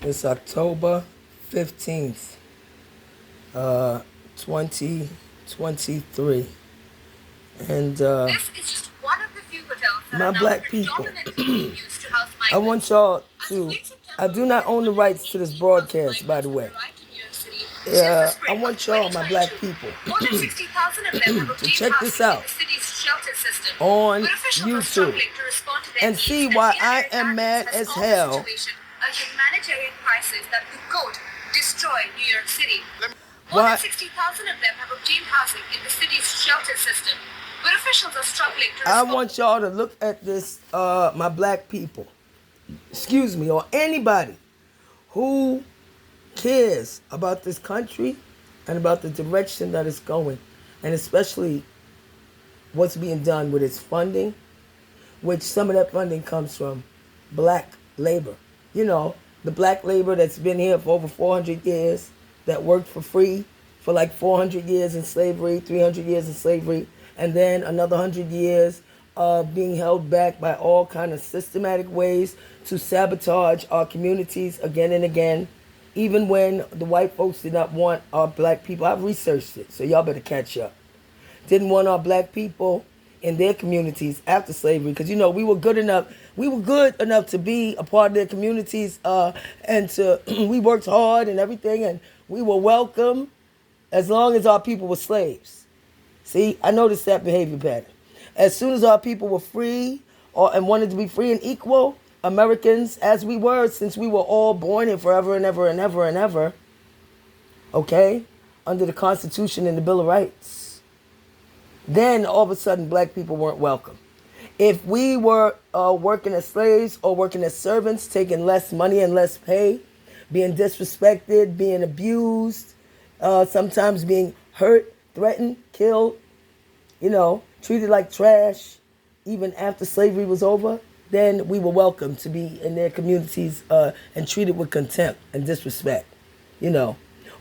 It's October 15th, 2023. And This is just one of the few hotels that my are now black people, predominantly being used to house I want migrants. y'all As of to, late I September, do not own the more than rights to this 18,000 broadcast, by migrants the have way. arrived in New York City since the I spring of want y'all, my black 2022. people, More than 60,000 of them have to obtained check this housing in out the city's shelter system. on But officials are YouTube struggling to respond to their and needs, see and why Mayor I Eric am Adams mad has as called the hell. situation a humanitarian crisis that could, quote, destroy New York City. More Why than 60,000 of them have obtained housing in the city's shelter system, but officials are struggling to I respond. want y'all to look at this, my black people, excuse me, or anybody who cares about this country and about the direction that it's going, and especially what's being done with its funding, which some of that funding comes from black labor. You know, the black labor that's been here for over 400 years, that worked for free for like 400 years in slavery, 300 years in slavery, and then another 100 years of being held back by all kind of systematic ways to sabotage our communities again and again, even when the white folks did not want our black people. I've researched it, so y'all better catch up. Didn't want our black people in their communities after slavery, because we were good enough to be a part of their communities, and to we worked hard and everything, and we were welcome as long as our people were slaves. See, I noticed that behavior pattern. As soon as our people were free, and wanted to be free and equal Americans, as we were, since we were all born here forever and ever and ever and ever, okay, under the Constitution and the Bill of Rights, then all of a sudden black people weren't welcome. If we were working as slaves or working as servants, taking less money and less pay, being disrespected, being abused, sometimes being hurt, threatened, killed, treated like trash, even after slavery was over, then we were welcome to be in their communities, and treated with contempt and disrespect, you know,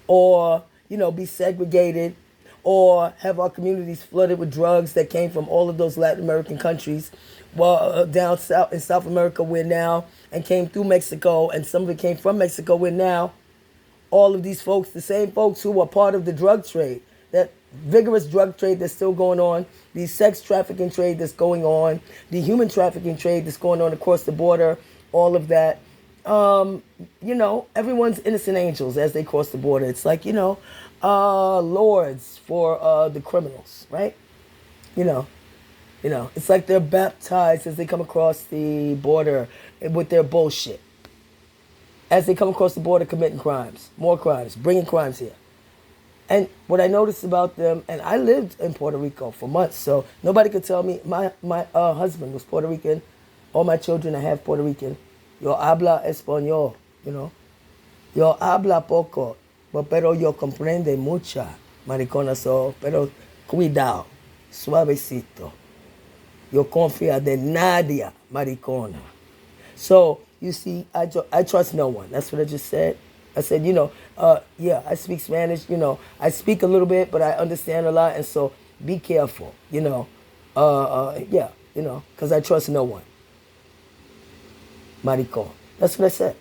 or, be segregated, or have our communities flooded with drugs that came from all of those Latin American countries, well, down south in South America, where now, and came through Mexico, and some of it came from Mexico, where now all of these folks, the same folks who were part of the drug trade, that vigorous drug trade that's still going on, the sex trafficking trade that's going on, the human trafficking trade that's going on across the border, all of that. Everyone's innocent angels as they cross the border. It's like, lords for the criminals, right? You know, it's like they're baptized as they come across the border with their bullshit. As they come across the border committing crimes, more crimes, bringing crimes here. And what I noticed about them, and I lived in Puerto Rico for months, so nobody could tell me. My husband was Puerto Rican. All my children are half Puerto Rican. Yo habla español, Yo habla poco, pero yo comprende mucha, maricona. So, pero cuidado, suavecito. Yo confía de nadie, maricona. So, you see, I trust no one. That's what I just said. I said, yeah, I speak Spanish. I speak a little bit, but I understand a lot. And so be careful, yeah, because I trust no one. Maricon. That's what I said,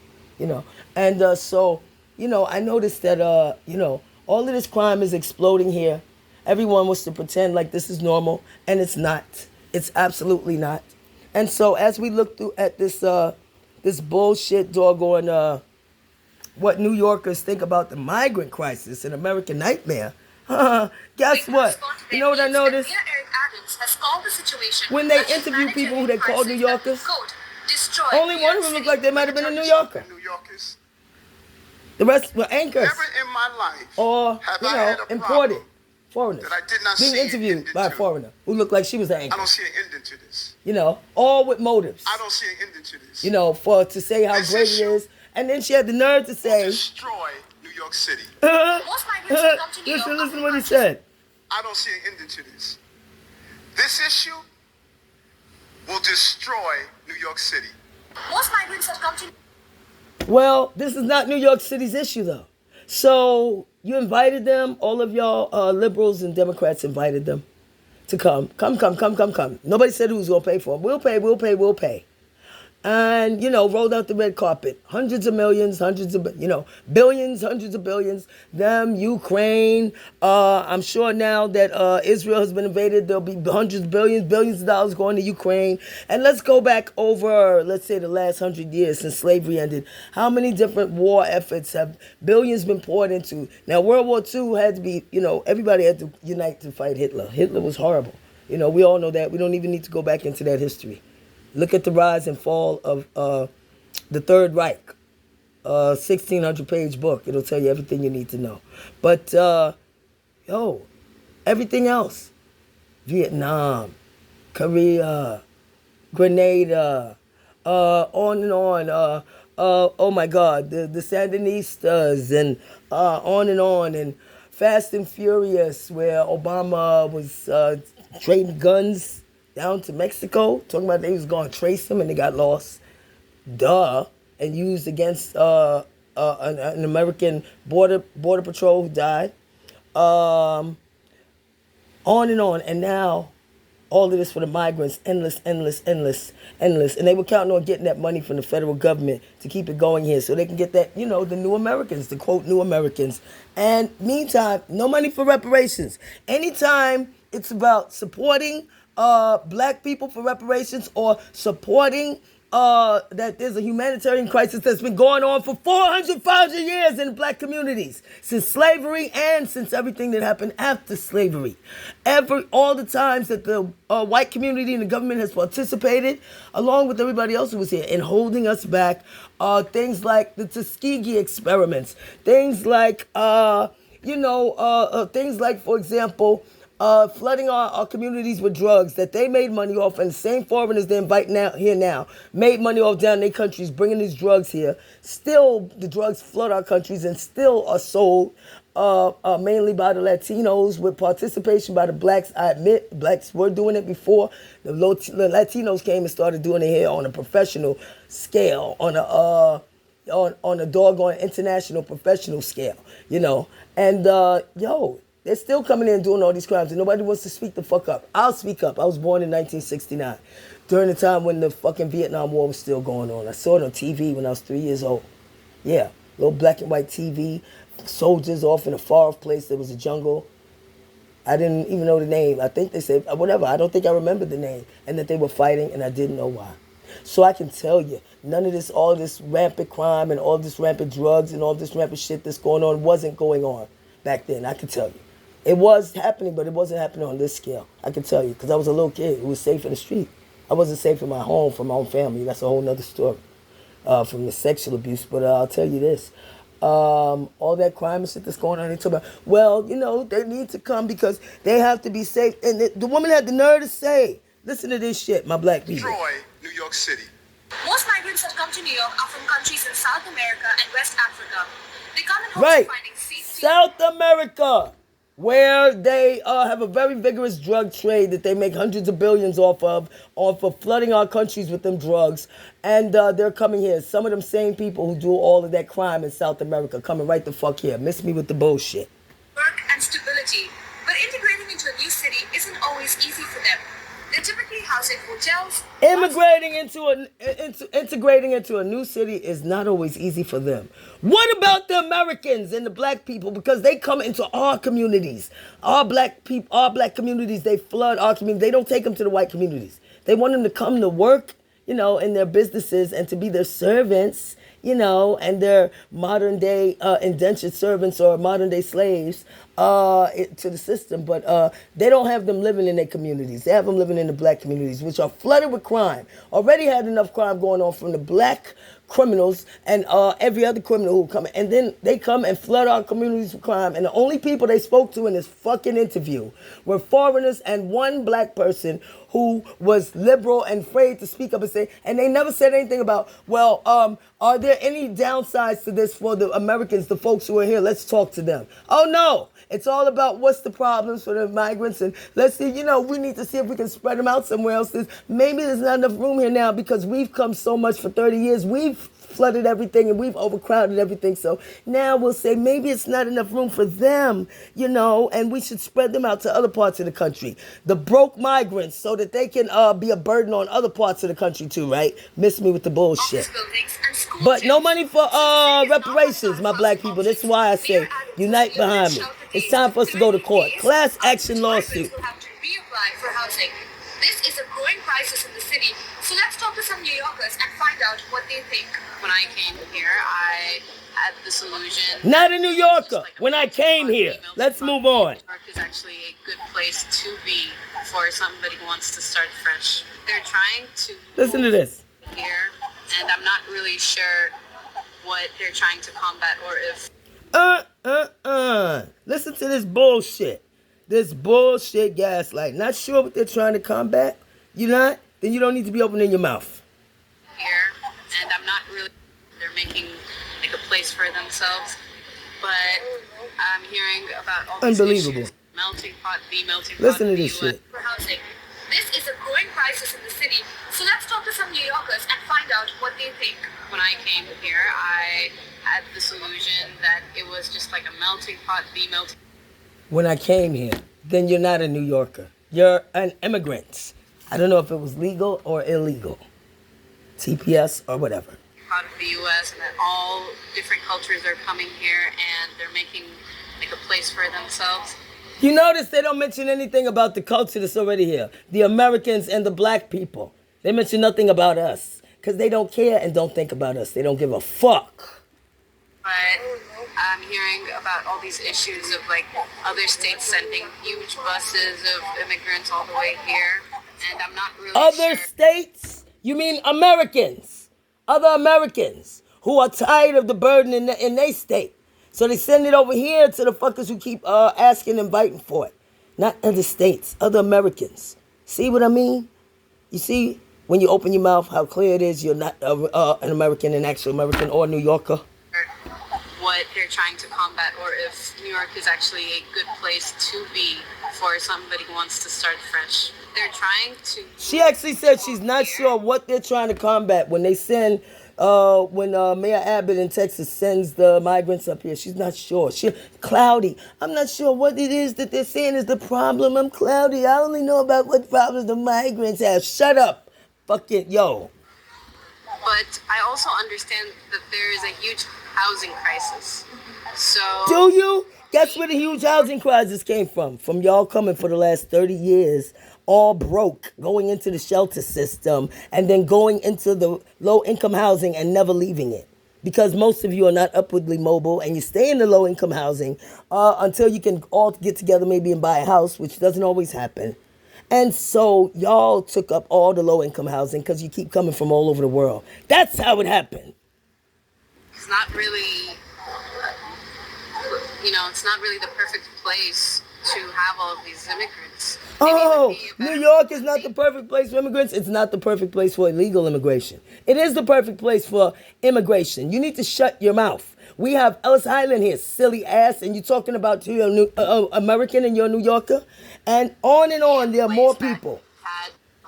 And so, I noticed that, all of this crime is exploding here. Everyone wants to pretend like this is normal, and it's not. It's absolutely not. And so as we look through at this bullshit doggone, what New Yorkers think about the migrant crisis, an American nightmare. Guess what? You know what I noticed? When they interview people who they call New Yorkers, only one of them looked like they might have been a New Yorker. The rest were anchors. Never in my life or, imported foreigners. That I did not being see interviewed by a foreigner who looked like she was an anchor. I don't see an ending to this. All with motives. I don't see an ending to this. To say how great it is. And then she had the nerve to say, destroy New York City. Listen to what he said. I don't see an ending to this. This issue will destroy New York City. Most migrants have come to... Well, this is not New York City's issue, though. So you invited them, all of y'all liberals and Democrats invited them to come. Come. Nobody said who's going to pay for them. We'll pay. and rolled out the red carpet. Hundreds of millions, billions, hundreds of billions. Them, Ukraine. I'm sure now that Israel has been invaded, there'll be hundreds, billions of dollars going to Ukraine. And let's go back over, let's say, the last 100 years since slavery ended. How many different war efforts have billions been poured into? Now, World War II had to be, everybody had to unite to fight Hitler. Hitler was horrible. We all know that. We don't even need to go back into that history. Look at the rise and fall of the Third Reich, 1,600-page book. It'll tell you everything you need to know. But, everything else. Vietnam, Korea, Grenada, on and on. Oh my God, the Sandinistas, and on. And Fast and Furious, where Obama was trading guns down to Mexico, talking about they was going to trace them and they got lost. Duh. And used against an American border patrol who died. On and on. And now, all of this for the migrants, endless. And they were counting on getting that money from the federal government to keep it going here so they can get that, the new Americans, to quote new Americans. And meantime, no money for reparations. Anytime it's about supporting black people for reparations or supporting that there's a humanitarian crisis that's been going on for 500 years in black communities, since slavery and since everything that happened after slavery. All the times that the white community and the government has participated, along with everybody else who was here, in holding us back, things like the Tuskegee experiments, things like, things like, for example, flooding our communities with drugs that they made money off, and the same foreigners they invite here now made money off down in their countries, bringing these drugs here. Still, the drugs flood our countries and still are sold mainly by the Latinos, with participation by the blacks. I admit, blacks were doing it before. The Latinos came and started doing it here on a professional scale, on a doggone international professional scale, And they're still coming in and doing all these crimes, and nobody wants to speak the fuck up. I'll speak up. I was born in 1969, during the time when the fucking Vietnam War was still going on. I saw it on TV when I was 3 years old. Yeah, little black and white TV, soldiers off in a far-off place. There was a jungle. I didn't even know the name. I think they said, whatever. I don't think I remember the name. And that they were fighting, and I didn't know why. So I can tell you, none of this, all this rampant crime and all this rampant drugs and all this rampant shit that's going on wasn't going on back then. I can tell you. It was happening, but it wasn't happening on this scale. I can tell you, because I was a little kid who was safe in the street. I wasn't safe in my home from my own family. That's a whole nother story from the sexual abuse. But I'll tell you this. All that crime and shit that's going on, they talk about, they need to come because they have to be safe. And the woman had the nerve to say, listen to this shit, my black people. Destroy New York City. Most migrants that come to New York are from countries in South America and West Africa. They come in hopes Right. of finding safety. South America, where they have a very vigorous drug trade that they make hundreds of billions off of flooding our countries with them drugs. And they're coming here. Some of them same people who do all of that crime in South America coming right the fuck here. Miss me with the bullshit. Work and stability. But integrating into a new city isn't always easy for them. They're typically housed in hotels. Integrating into a new city is not always easy for them. What about the Americans and the black people? Because they come into our communities, our black communities. They flood our community. They don't take them to the white communities. They want them to come to work, in their businesses and to be their servants, and their modern day indentured servants or modern day slaves to the system. But they don't have them living in their communities. They have them living in the black communities, which are flooded with crime. Already had enough crime going on from the black criminals and every other criminal who come. And then they come and flood our communities with crime. And the only people they spoke to in this fucking interview were foreigners and one black person who was liberal and afraid to speak up and say, and they never said anything about, are there any downsides to this for the Americans, the folks who are here? Let's talk to them. Oh no, it's all about what's the problems for the migrants, and let's see, we need to see if we can spread them out somewhere else. Maybe there's not enough room here now because we've come so much for 30 years. We've flooded everything and we've overcrowded everything. So now we'll say maybe it's not enough room for them, and we should spread them out to other parts of the country. The broke migrants, so that they can be a burden on other parts of the country too, right? Miss me with the bullshit. But no money for reparations, my black people. This is why I say unite behind me. It's time for us to go to court. Class action lawsuit. Will have to reapply for housing. This is a growing crisis in the city, so let's talk to some New Yorkers and find out what they think. When I came here, I had this illusion. Not a New Yorker. When I came here. Let's move on. New York is actually a good place to be for somebody who wants to start fresh. They're trying to Listen to this. here, and I'm not really sure what they're trying to combat or if. Listen to this bullshit. This bullshit gaslight. Not sure what they're trying to combat? You not? Then you don't need to be opening your mouth. Here, and I'm not really. They're making like a place for themselves, but I'm hearing about all these Unbelievable. issues. Melting pot, the melting pot. Listen to the this US. shit. For housing. This is a growing crisis in the city, so let's talk to some New Yorkers and find out what they think. When I came here, I had this illusion that it was just like a melting pot, the melting When I came here, then you're not a New Yorker. You're an immigrant. I don't know if it was legal or illegal. TPS or whatever. pot of the US, and that all different cultures are coming here and they're making like a place for themselves. You notice they don't mention anything about the culture that's already here. The Americans and the black people. They mention nothing about us. Because they don't care and don't think about us. They don't give a fuck. But I'm hearing about all these issues of like other states sending huge buses of immigrants all the way here, and I'm not really Other sure. states? You mean Americans. Other Americans who are tired of the burden in their state. So they send it over here to the fuckers who keep asking and fighting for it. Not other states, other Americans. See what I mean? You see, when you open your mouth, how clear it is you're not an American, an actual American or New Yorker. What they're trying to combat, or if New York is actually a good place to be for somebody who wants to start fresh. They're trying to. She actually said she's not sure what they're trying to combat when they send, when Mayor Abbott in Texas sends the migrants up here. She's not sure. She cloudy. I'm not sure what it is that they're saying is the problem. I'm cloudy. I only know about what problems the migrants have. Shut up. Fucking yo. But I also understand that there is a huge housing crisis. So. Do you? Guess where the huge housing crisis came from? From y'all coming for the last 30 years, all broke, going into the shelter system, and then going into the low-income housing and never leaving it. Because most of you are not upwardly mobile, and you stay in the low-income housing until you can all get together maybe and buy a house, which doesn't always happen. And so y'all took up all the low-income housing because you keep coming from all over the world. That's how it happened. It's not really, it's not really the perfect place to have all of these immigrants. Oh, New York is not the perfect place for immigrants. It's not the perfect place for illegal immigration. It is the perfect place for immigration. You need to shut your mouth. We have Ellis Island here, silly ass, and you're talking about you're a American and you're a New Yorker. And on, there are more people.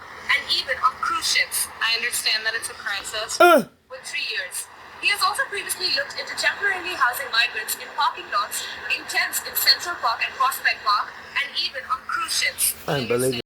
And even on cruise ships. I understand that it's a crisis. With 3 years. He has also previously looked into temporarily housing migrants in parking lots, in tents in Central Park and Prospect Park, and even on cruise ships. Unbelievable.